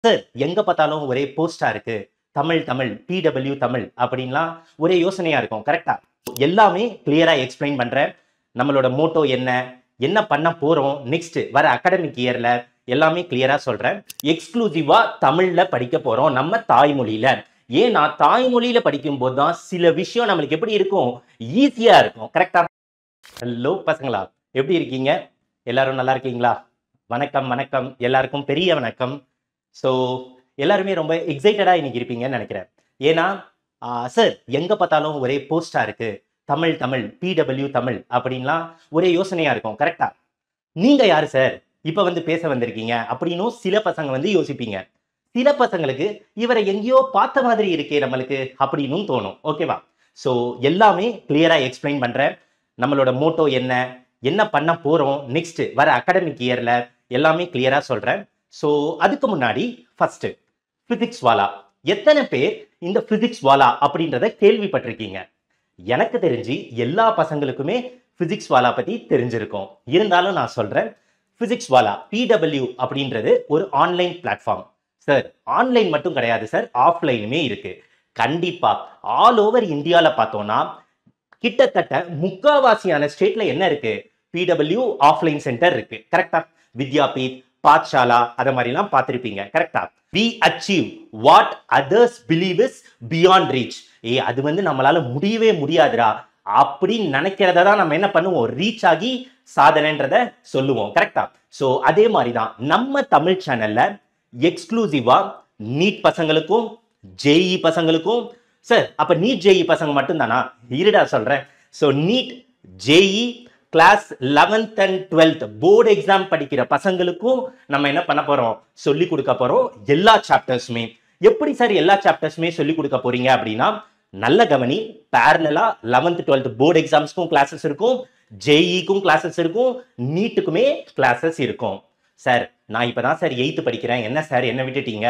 Sir எங்க பார்த்தாலும் ஒரே போஸ்டா இருக்கு. தமிழ் தமிழ் பிடபிள்யூ தமிழ் அப்படின்லாம் ஒரே யோசனையா இருக்கும். கரெக்டா? எல்லாமே கிளியரா எக்ஸ்பிளைன் பண்றேன். நம்மளோட மோட்டோ என்ன, என்ன பண்ண போறோம் நெக்ஸ்ட் வர அகாடமிக் இயர்ல எல்லாமே கிளியரா சொல்றேன். எக்ஸ்க்ளூசிவா தமிழ்ல படிக்க போறோம் நம்ம தாய்மொழியில. ஏன்னா தாய்மொழியில படிக்கும் போது தான் சில விஷயம் நம்மளுக்கு எப்படி இருக்கும், ஈஸியா இருக்கும். கரெக்டா? ஹலோ பசங்களா, எப்படி இருக்கீங்க? எல்லாரும் நல்லா இருக்கீங்களா? வணக்கம் வணக்கம், எல்லாருக்கும் பெரிய வணக்கம். ஸோ எல்லாருமே ரொம்ப எக்ஸைட்டடா இன்னைக்கு இருப்பீங்கன்னு நினைக்கிறேன். ஏன்னா சார் எங்க பார்த்தாலும் ஒரே போஸ்டா இருக்கு. தமிழ் தமிழ் பிடபிள்யூ தமிழ் அப்படின்லாம் ஒரே யோசனையா இருக்கும். கரெக்டா? நீங்க யாரு சார் இப்ப வந்து பேச வந்திருக்கீங்க அப்படின்னும் சில பசங்க வந்து யோசிப்பீங்க. சில பசங்களுக்கு இவரை எங்கேயோ பார்த்த மாதிரி இருக்கே நம்மளுக்கு அப்படின்னும் தோணும். ஓகேவா? ஸோ எல்லாமே கிளியரா எக்ஸ்பிளைன் பண்றேன். நம்மளோட மோட்டோ என்ன, என்ன பண்ண போறோம் நெக்ஸ்ட் வர அகாடமிக் இயர்ல எல்லாமே கிளியரா சொல்றேன். ஸோ அதுக்கு முன்னாடி ஃபர்ஸ்ட் பிசிக்ஸ் வாலா. எத்தனை பேர் இந்த பிசிக்ஸ் வாலா அப்படின்றத கேள்விப்பட்டிருக்கீங்க? எனக்கு தெரிஞ்சு எல்லா பசங்களுக்குமே பிசிக்ஸ் வாலா பத்தி தெரிஞ்சிருக்கும். இருந்தாலும் நான் சொல்றேன், பிசிக்ஸ் வாலா பிடபிள்யூ அப்படின்றது ஒரு ஆன்லைன் பிளாட்ஃபார்ம். சார் ஆன்லைன் மட்டும் கிடையாது சார், ஆஃப்லைனுமே இருக்கு. கண்டிப்பா ஆல் ஓவர் இந்தியாவில் பார்த்தோம்னா கிட்டத்தட்ட முக்காவாசியான ஸ்டேட்ல என்ன இருக்கு, பிடபிள்யூ ஆஃப்லைன் சென்டர் இருக்கு. கரெக்டா? வித்யாபீட், பாத்ஷாலா அத மாதிரிலாம் பார்த்திருப்பீங்க. கரெக்டா? we achieve what others believe is beyond reach. அது வந்து நம்மளால முடியவே முடியாதுடா அப்படின்னு நினைக்கிறத தான் நம்ம என்ன பண்ணுவோம், ரீச் ஆகி சாதனைன்றத சொல்லுவோம். கரெக்டா? ஸோ அதே மாதிரி தான் நம்ம தமிழ் சேனல்ல எக்ஸ்க்ளூசிவா நீட் பசங்களுக்கும் ஜேஇ பசங்களுக்கும். சார் அப்ப நீட் ஜேஇ பசங்க மட்டும் தானா? இருடா சொல்றேன். So NEET JEE class 11th and 12th board exam படிக்கிற பசங்களுக்கும் நம்ம என்ன பண்ண போறோம், சொல்லி கொடுக்க போறோம் எல்லா சாப்டர்ஸுமே. எப்படி சார் எல்லா சாப்டர்ஸுமே சொல்லி கொடுக்க போறீங்க அப்படின்னா, நல்ல கவனி, பேரலா 11th 12th போர்டு எக்ஸாம்ஸ்க்கும் கிளாஸஸ் இருக்கும், ஜேஇக்கும் கிளாஸஸ் இருக்கும், நீட்டுக்குமே கிளாஸஸ் இருக்கும். சார் நான் இப்பதான் சார் 8th படிக்கிறேன், என்ன சார் என்ன விட்டுட்டீங்க?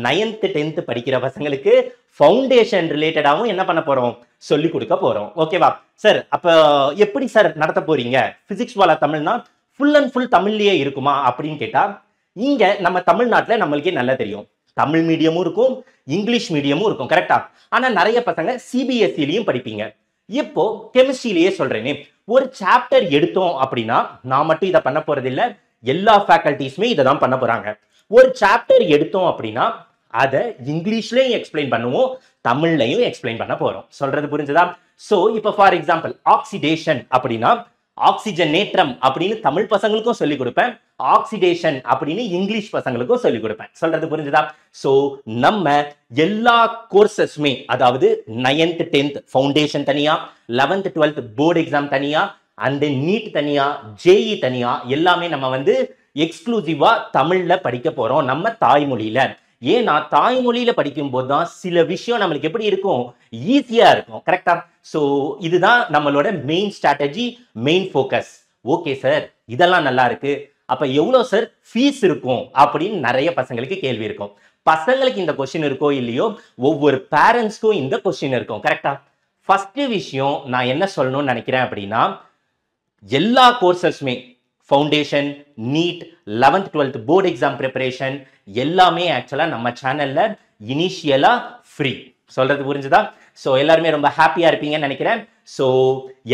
9th 10th படிக்கிற பசங்களுக்கு ஃபவுண்டேஷன் ரிலேட்டடாகவும் என்ன பண்ண போறோம், சொல்லி கொடுக்க போறோம். ஓகேவா சார்? அப்ப எப்படி சார் நடத்த போறீங்க? பிசிக்ஸ் வாலா தமிழ்னா ஃபுல் அண்ட் ஃபுல் தமிழ்லயே இருக்குமா அப்படின்னு கேட்டா, இங்க நம்ம தமிழ்நாட்டுல நம்மளுக்கே நல்லா தெரியும், தமிழ் மீடியமும் இருக்கும், இங்கிலீஷ் மீடியமும் இருக்கும். கரெக்டா? ஆனா நிறைய பசங்க சிபிஎஸ்சிலையும் படிப்பீங்க. இப்போ கெமிஸ்ட்ரியிலேயே சொல்றேனே, ஒரு சாப்டர் எடுத்தோம் அப்படின்னா நான் மட்டும் இதை பண்ண போறது இல்ல, எல்லா ஃபேக்கல்டிஸுமே இதை தான் பண்ண போறாங்க. ஒரு சாப்டர் எடுத்தோம் அப்படின்னா அதை இங்கிலீஷ்லயும் எக்ஸ்பிளைன் பண்ணுவோம், தமிழ்லையும் எக்ஸ்பிளைன் பண்ண போறோம். சொல்றது புரிஞ்சுதா? சோ இப்போ ஃபார் எக்ஸாம்பிள் ஆக்சிடேஷன் அப்படின்னா ஆக்சிஜனேற்றம் அப்படின்னு தமிழ் பசங்களுக்கும் சொல்லிக் கொடுப்பேன், ஆக்சிடேஷன் அப்படின்னு இங்கிலீஷ் பசங்களுக்கும் சொல்லிக் கொடுப்பேன். சொல்றது புரிஞ்சுதா? சோ நம்ம எல்லா கோர்சஸுமே, அதாவது 9th 10th ஃபவுண்டேஷன் தனியா, 11th 12th போர்டு எக்ஸாம் தனியா, அண்ட் நீட் தனியா, ஜேஇ தனியா, எல்லாமே நம்ம வந்து எக்ஸ்க்ளூசிவா தமிழ்ல படிக்க போறோம் நம்ம தாய்மொழியில. ஏன்னா தாய்மொழியில படிக்கும் போது தான் சில விஷயம் நம்மளுக்கு எப்படி இருக்கும், ஈஸியா இருக்கும். கரெக்டா? சோ இதுதான் நம்மளோட main strategy, main focus. Okay sir, இதெல்லாம் நல்லா இருக்கு. அப்ப எவ்வளவு சார் ஃபீஸ் இருக்கும் அப்படின்னு நிறைய பசங்களுக்கு கேள்வி இருக்கும். பசங்களுக்கு இந்த கொஸ்டின் இருக்கோ இல்லையோ, ஒவ்வொரு பேரண்ட்ஸ்க்கும் இந்த கொஸ்டின் இருக்கும். கரெக்டா? ஃபர்ஸ்ட் விஷயம் நான் என்ன சொல்லணும்னு நினைக்கிறேன் அப்படின்னா, எல்லா கோர்சஸுமே foundation, NEET, 11th 12th board exam preparation எல்லாமே ஆக்சுவலா நம்ம சேனல்ல இனிஷியலா ஃப்ரீ. சொல்றது புரிஞ்சுதா? ஸோ எல்லாருமே ரொம்ப ஹாப்பியா இருப்பீங்கன்னு நினைக்கிறேன். ஸோ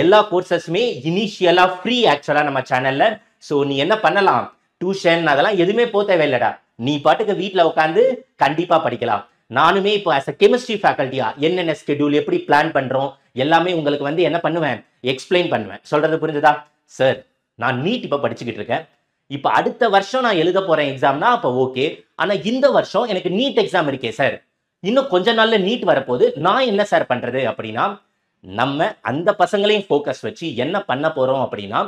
எல்லா கோர்சஸுமே இனிஷியலா ஃப்ரீ ஆக்சுவலா நம்ம சேனல்ல. ஸோ நீ என்ன பண்ணலாம், டியூஷன் அதெல்லாம் எதுவுமே போக தேவையில்லடா, நீ பாட்டுக்கு வீட்டில் உட்காந்து கண்டிப்பா படிக்கலாம். நானுமே இப்போ ஆஸ் அ கெமிஸ்ட்ரி ஃபேக்கல்ட்டியா என்னென்ன ஸ்கெடியூல் எப்படி பிளான் பண்றோம் எல்லாமே உங்களுக்கு வந்து என்ன பண்ணுவேன், எக்ஸ்பிளைன் பண்ணுவேன். சொல்றது புரிஞ்சுதா? சார் நான் நீட் இப்போ படிச்சுக்கிட்டு இருக்கேன், இப்போ அடுத்த வருஷம் நான் எழுத போறேன் எக்ஸாம்னா அப்போ ஓகே. ஆனா இந்த வருஷம் எனக்கு நீட் எக்ஸாம் இருக்கே சார், இன்னும் கொஞ்ச நாள்ல நீட் வரப்போது, நான் என்ன சார் பண்றது அப்படின்னா, நம்ம அந்த பசங்களையும் ஃபோக்கஸ் வச்சு என்ன பண்ண போறோம் அப்படின்னா,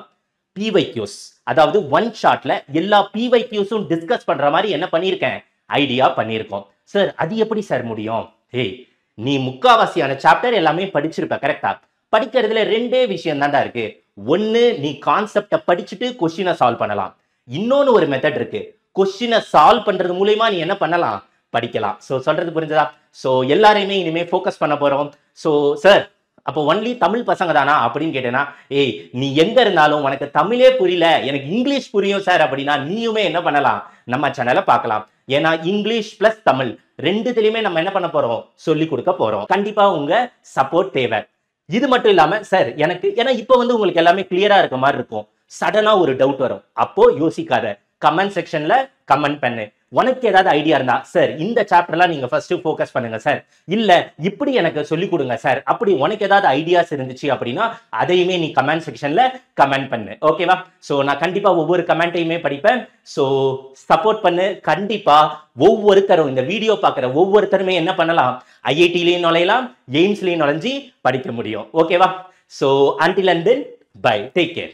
பிவைக்யூஸ், அதாவது ஒன் ஷாட்ல எல்லா பிவைக்யூஸும் டிஸ்கஸ் பண்ற மாதிரி என்ன பண்ணியிருக்கேன், ஐடியா பண்ணியிருக்கோம். சார் அது எப்படி சார் முடியும்? நீ முக்காவாசியான சாப்டர் எல்லாமே படிச்சிருப்ப. கரெக்டா? படிக்கிறதுல ரெண்டே விஷயம் தான்டா இருக்கு. ஒன்னு நீ கான்செப்டை படிச்சுட்டு கொஸ்டினை சால்வ் பண்ணலாம், இன்னொன்னு ஒரு மெத்தட் இருக்கு, கொஸ்டினை சால்வ் பண்றது மூலமா நீ என்ன பண்ணலாம், படிக்கலாம். சோ சொல்றது புரிஞ்சதா? சோ எல்லாரையுமே இனிமே ஃபோக்கஸ் பண்ண போறோம். சோ சார் அப்போ ஒன்லி தமிழ் பசங்க தானா அப்படின்னு கேட்டேன்னா, நீ எங்க இருந்தாலும் உனக்கு தமிழே புரியல, எனக்கு இங்கிலீஷ் புரியும் சார் அப்படின்னா நீயுமே என்ன பண்ணலாம், நம்ம சேனலை பார்க்கலாம். ஏன்னா இங்கிலீஷ் பிளஸ் தமிழ் ரெண்டுத்திலயுமே நம்ம என்ன பண்ண போறோம், சொல்லி கொடுக்க போறோம். கண்டிப்பா உங்க சப்போர்ட் தேவை. இது மட்டும் இல்லாம சார் எனக்கு ஏன்னா இப்போ வந்து உங்களுக்கு எல்லாமே கிளியரா இருக்க மாதிரி இருக்கும். சடனா ஒரு டவுட் வரும். அப்போ யோசிக்காத, கமெண்ட் செக்ஷன்ல கமெண்ட் பண்ணு. உனக்கு ஏதாவது ஐடியா இருந்தா சார் இந்த சாப்டர்லாம் நீங்க ஃபர்ஸ்ட் ஃபோக்கஸ் பண்ணுங்க சார், இல்ல இப்படி எனக்கு சொல்லி கொடுங்க சார், அப்படி உனக்கு ஏதாவது ஐடியாஸ் இருந்துச்சு அப்படின்னா அதையுமே நீ கமெண்ட் செக்ஷன்ல கமெண்ட் பண்ணு. ஓகேவா? ஸோ நான் கண்டிப்பா ஒவ்வொரு கமெண்ட்டையுமே படிப்பேன். ஸோ சப்போர்ட் பண்ணு. கண்டிப்பா ஒவ்வொருத்தரும் இந்த வீடியோ பார்க்குற ஒவ்வொருத்தருமே என்ன பண்ணலாம், ஐஐடிலையும் நுழையலாம், எய்ம்ஸ்லையும் நுழைஞ்சி படிக்க முடியும். ஓகேவா? So until and then bye, take care.